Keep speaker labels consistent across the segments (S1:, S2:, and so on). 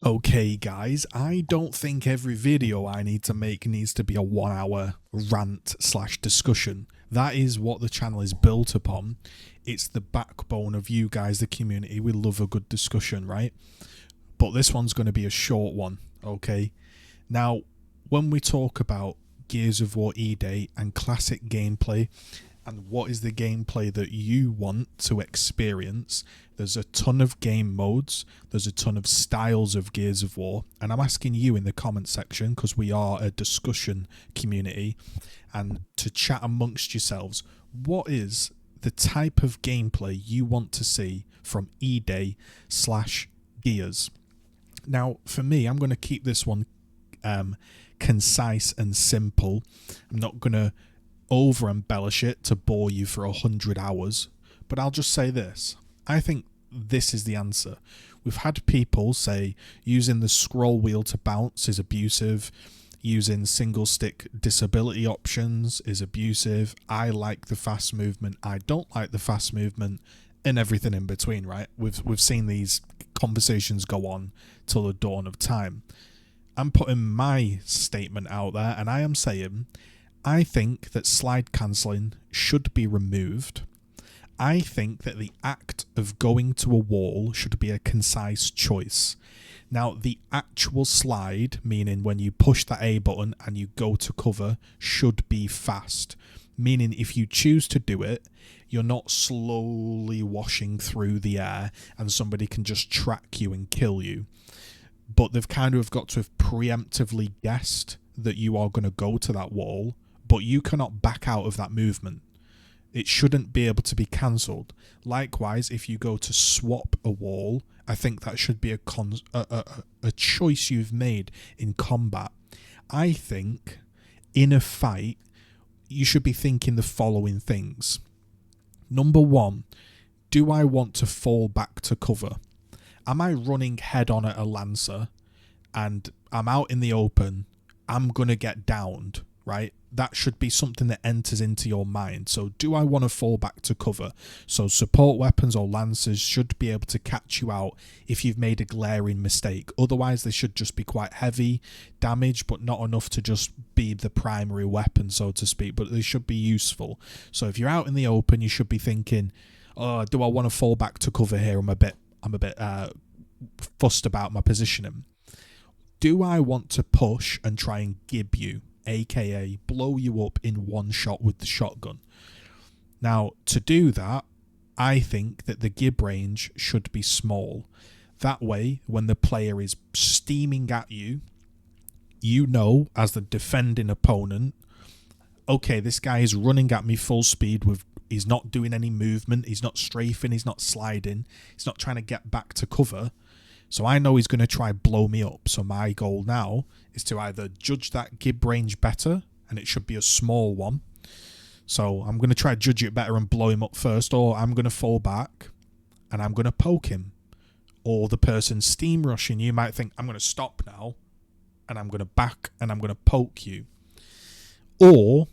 S1: Okay, guys, I don't think every video I need to make needs to be a 1 hour rant slash discussion. That is what the channel is built upon. It's the backbone of you guys, the community. We love a good discussion, right? But this one's going to be a short one, okay? Now, when we talk about Gears of War E-Day and classic gameplay, and what is the gameplay that you want to experience, there's a ton of game modes, there's a ton of styles of Gears of War, and I'm asking you in the comment section, because we are a discussion community, and to chat amongst yourselves, what is the type of gameplay you want to see from E-Day slash Gears? Now, for me, I'm going to keep this one concise and simple. I'm not going to over embellish it to bore you for 100 hours, but I'll just say this. I think this is the answer. We've had people say using the scroll wheel to bounce is abusive, using single stick disability options is abusive, I like the fast movement, I don't like the fast movement, and everything in between, right? We've seen these conversations go on till the dawn of time. I'm putting my statement out there, and I am saying I think that slide cancelling should be removed. I think that the act of going to a wall should be a concise choice. Now, the actual slide, meaning when you push that A button and you go to cover, should be fast. Meaning if you choose to do it, you're not slowly washing through the air and somebody can just track you and kill you. But they've kind of got to have preemptively guessed that you are going to go to that wall, but you cannot back out of that movement. It shouldn't be able to be cancelled. Likewise, if you go to swap a wall, I think that should be a choice you've made in combat. I think in a fight, you should be thinking the following things. Number one, do I want to fall back to cover? Am I running head on at a Lancer and I'm out in the open, I'm going to get downed, right? That should be something that enters into your mind. So do I want to fall back to cover? So support weapons or Lancers should be able to catch you out if you've made a glaring mistake. Otherwise, they should just be quite heavy damage, but not enough to just be the primary weapon, so to speak. But they should be useful. So if you're out in the open, you should be thinking, oh, do I want to fall back to cover here? I'm a bit fussed about my positioning. Do I want to push and try and gib you, aka blow you up in one shot with the shotgun? Now, to do that, I think that the gib range should be small. That way, when the player is steaming at you, you know, as the defending opponent, okay, this guy is running at me full speed with, he's not doing any movement, he's not strafing, he's not sliding, he's not trying to get back to cover. So I know he's going to try blow me up. So my goal now is to either judge that gib range better, and it should be a small one. So I'm going to try to judge it better and blow him up first, or I'm going to fall back and I'm going to poke him. Or the person steam rushing you might think, I'm going to stop now and I'm going to back and I'm going to poke you. Or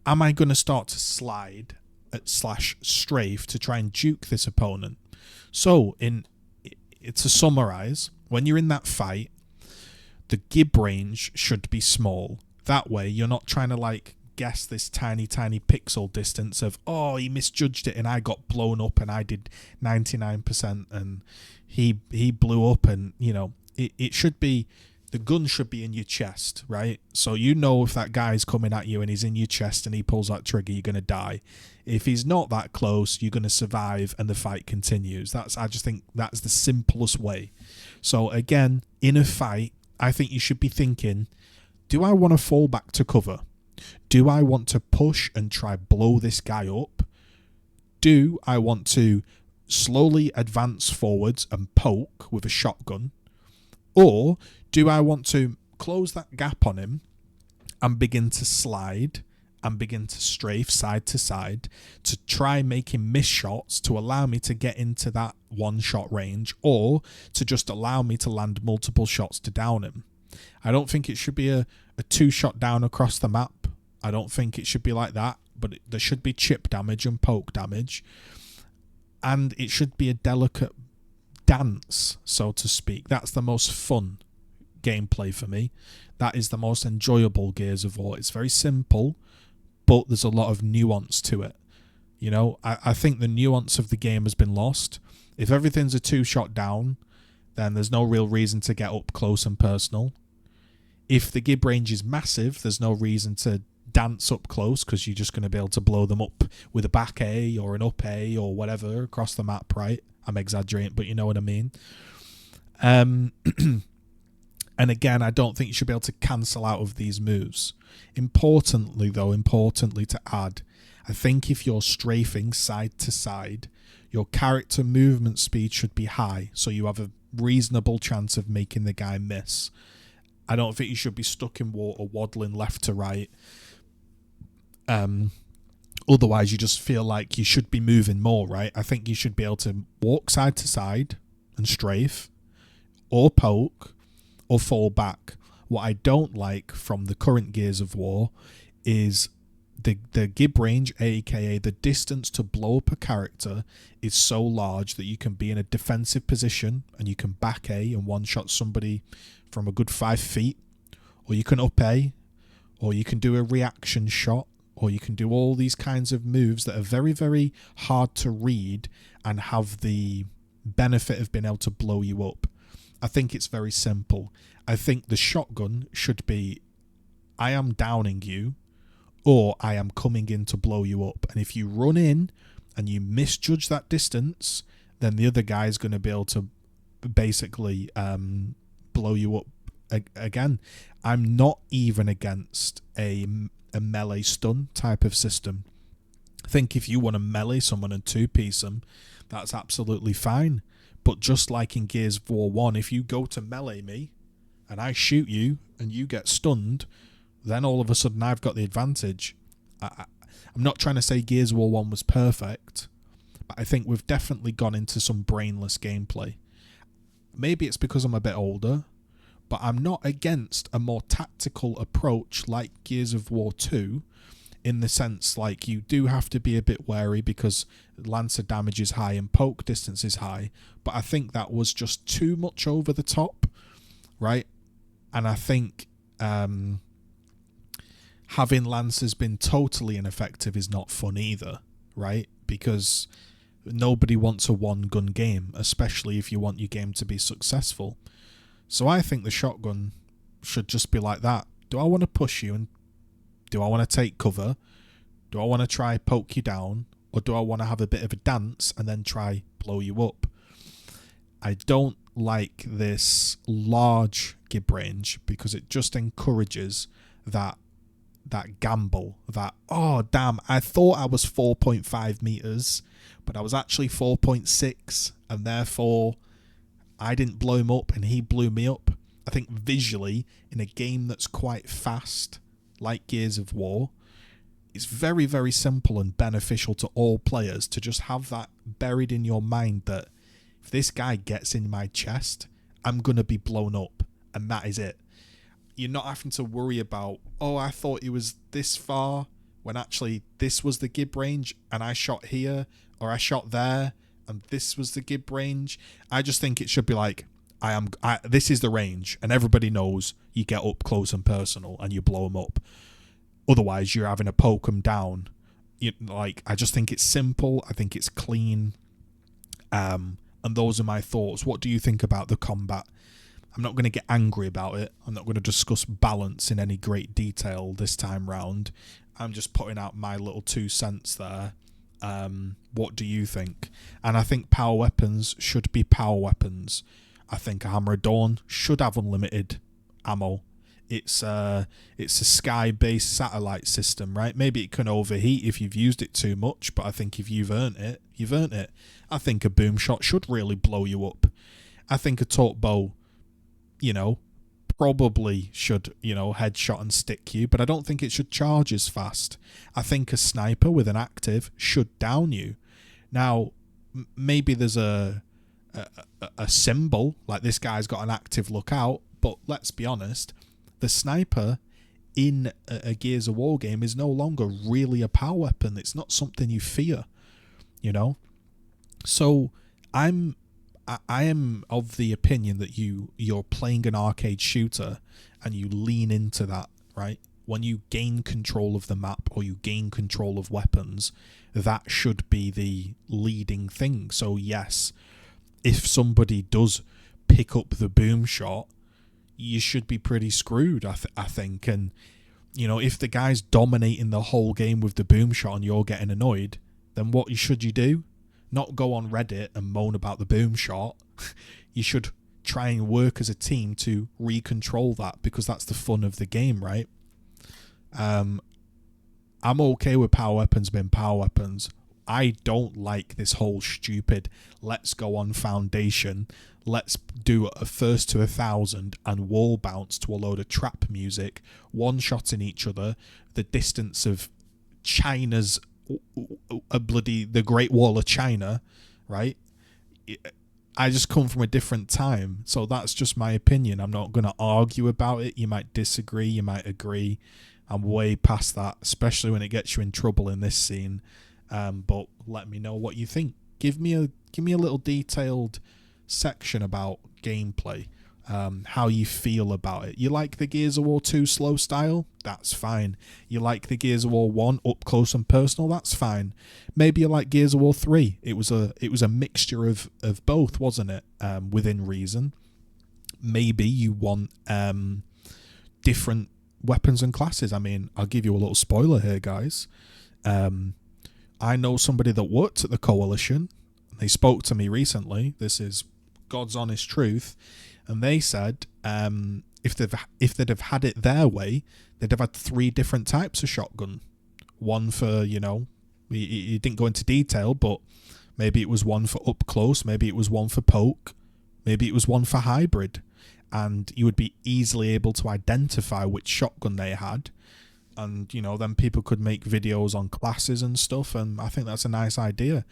S1: am I going to start to slide at slash strafe to try and juke this opponent? So to summarize, when you're in that fight, the gib range should be small. That way you're not trying to like guess this tiny pixel distance of, oh, he misjudged it and I got blown up and I did 99% and he blew up, and you know, it should be, the gun should be in your chest, right? So you know if that guy's coming at you and he's in your chest and he pulls that trigger, you're going to die. If he's not that close, you're going to survive and the fight continues. I just think that's the simplest way. So again, in a fight, I think you should be thinking, do I want to fall back to cover? Do I want to push and try blow this guy up? Do I want to slowly advance forwards and poke with a shotgun? Or do I want to close that gap on him and begin to slide and begin to strafe side to side to try making miss shots to allow me to get into that one shot range, or to just allow me to land multiple shots to down him? I don't think it should be a two-shot down across the map. I don't think it should be like that, but there should be chip damage and poke damage. And it should be a delicate dance, so to speak. That's the most fun gameplay for me. That is the most enjoyable Gears of War. It's very simple, but there's a lot of nuance to it. You know, I think the nuance of the game has been lost. If everything's a 2-shot down, then there's no real reason to get up close and personal. If the gib range is massive, there's no reason to dance up close, because you're just going to be able to blow them up with a back A or an up A or whatever across the map, right? I'm exaggerating, but you know what I mean. And again, I don't think you should be able to cancel out of these moves. Importantly to add, I think if you're strafing side to side, your character movement speed should be high, so you have a reasonable chance of making the guy miss. I don't think you should be stuck in water waddling left to right. Otherwise, you just feel like you should be moving more, right? I think you should be able to walk side to side and strafe, or poke, or fall back. What I don't like from the current Gears of War is the gib range, aka the distance to blow up a character, is so large that you can be in a defensive position and you can back A and one-shot somebody from a good 5 feet, or you can up A, or you can do a reaction shot, or you can do all these kinds of moves that are very, very hard to read and have the benefit of being able to blow you up. I think it's very simple. I think the shotgun should be, I am downing you, or I am coming in to blow you up. And if you run in and you misjudge that distance, then the other guy is going to be able to basically blow you up again. I'm not even against a melee stun type of system. I think if you want to melee someone and two-piece them, that's absolutely fine. But just like in Gears of War 1, if you go to melee me and I shoot you and you get stunned, then all of a sudden I've got the advantage. I'm not trying to say Gears of War 1 was perfect, but I think we've definitely gone into some brainless gameplay. Maybe it's because I'm a bit older, but I'm not against a more tactical approach like Gears of War 2, in the sense like you do have to be a bit wary because Lancer damage is high and poke distance is high, but I think that was just too much over the top, right? And I think having Lancers been totally ineffective is not fun either, right? Because nobody wants a one-gun game, especially if you want your game to be successful. So I think the shotgun should just be like that. Do I want to push you, and do I want to take cover? Do I want to try poke you down? Or do I want to have a bit of a dance and then try blow you up? I don't like this large gib range because it just encourages that gamble, that, oh damn, I thought I was 4.5 meters, but I was actually 4.6, and therefore I didn't blow him up and he blew me up. I think visually, in a game that's quite fast, like Gears of War, it's very, very simple and beneficial to all players to just have that buried in your mind that if this guy gets in my chest, I'm going to be blown up, and that is it. You're not having to worry about, oh, I thought he was this far, when actually this was the gib range, and I shot here, or I shot there, and this was the gib range. I just think it should be like, this is the range, and everybody knows you get up close and personal, and you blow them up. Otherwise, you're having to poke them down. I just think it's simple. I think it's clean. And those are my thoughts. What do you think about the combat? I'm not going to get angry about it. I'm not going to discuss balance in any great detail this time round. I'm just putting out my little 2 cents there. What do you think? And I think power weapons should be power weapons. I think a Hammer of Dawn should have unlimited ammo. It's a sky-based satellite system, right? Maybe it can overheat if you've used it too much, but I think if you've earned it, you've earned it. I think a boom shot should really blow you up. I think a taut bow, probably should, headshot and stick you, but I don't think it should charge as fast. I think a sniper with an active should down you. Now, maybe there's a symbol, like this guy's got an active lookout, but let's be honest, the sniper in a Gears of War game is no longer really a power weapon. It's not something you fear, So I'm I am of the opinion that you're playing an arcade shooter and you lean into that, right? When you gain control of the map or you gain control of weapons, that should be the leading thing. So yes, if somebody does pick up the boom shot, you should be pretty screwed, I think. And, you know, if the guy's dominating the whole game with the boom shot and you're getting annoyed, then what should you do? Not go on Reddit and moan about the boom shot. You should try and work as a team to re-control that, because that's the fun of the game, right? I'm okay with power weapons being power weapons. I don't like this whole stupid let's go on foundation, let's do a first to 1,000 and wall bounce to a load of trap music, one shot in each other, the distance of China's the Great Wall of China, right? I just come from a different time, so that's just my opinion. I'm not going to argue about it. You might disagree, you might agree. I'm way past that, especially when it gets you in trouble in this scene. But let me know what you think. Give me a little detailed section about gameplay, how you feel about it. You like the Gears of War 2 slow style? That's fine. You like the Gears of War 1 up close and personal? That's fine. Maybe you like Gears of War 3. It was a mixture of both, wasn't it? Within reason. Maybe you want different weapons and classes. I mean, I'll give you a little spoiler here, guys. I know somebody that worked at the Coalition. They spoke to me recently. This is God's honest truth. And they said if they'd have had it their way, they'd have had 3 different types of shotgun. One for, you know, he didn't go into detail, but maybe it was one for up close, maybe it was one for poke, maybe it was one for hybrid. And you would be easily able to identify which shotgun they had. And, you know, then people could make videos on classes and stuff, and I think that's a nice idea.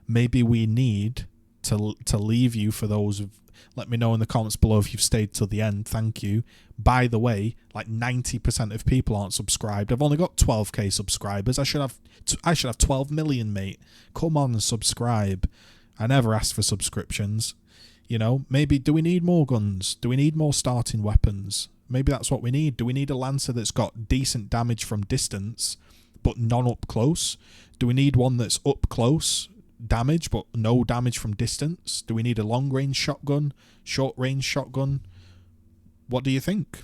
S1: Maybe we need to leave you for those of... Let me know in the comments below if you've stayed till the end. Thank you. By the way, like 90% of people aren't subscribed. I've only got 12k subscribers. I should have 12 million, mate. Come on and subscribe. I never asked for subscriptions. You know, maybe do we need more guns? Do we need more starting weapons? Maybe that's what we need. Do we need a Lancer that's got decent damage from distance, but none up close? Do we need one that's up close damage, but no damage from distance? Do we need a long-range shotgun, short-range shotgun? What do you think?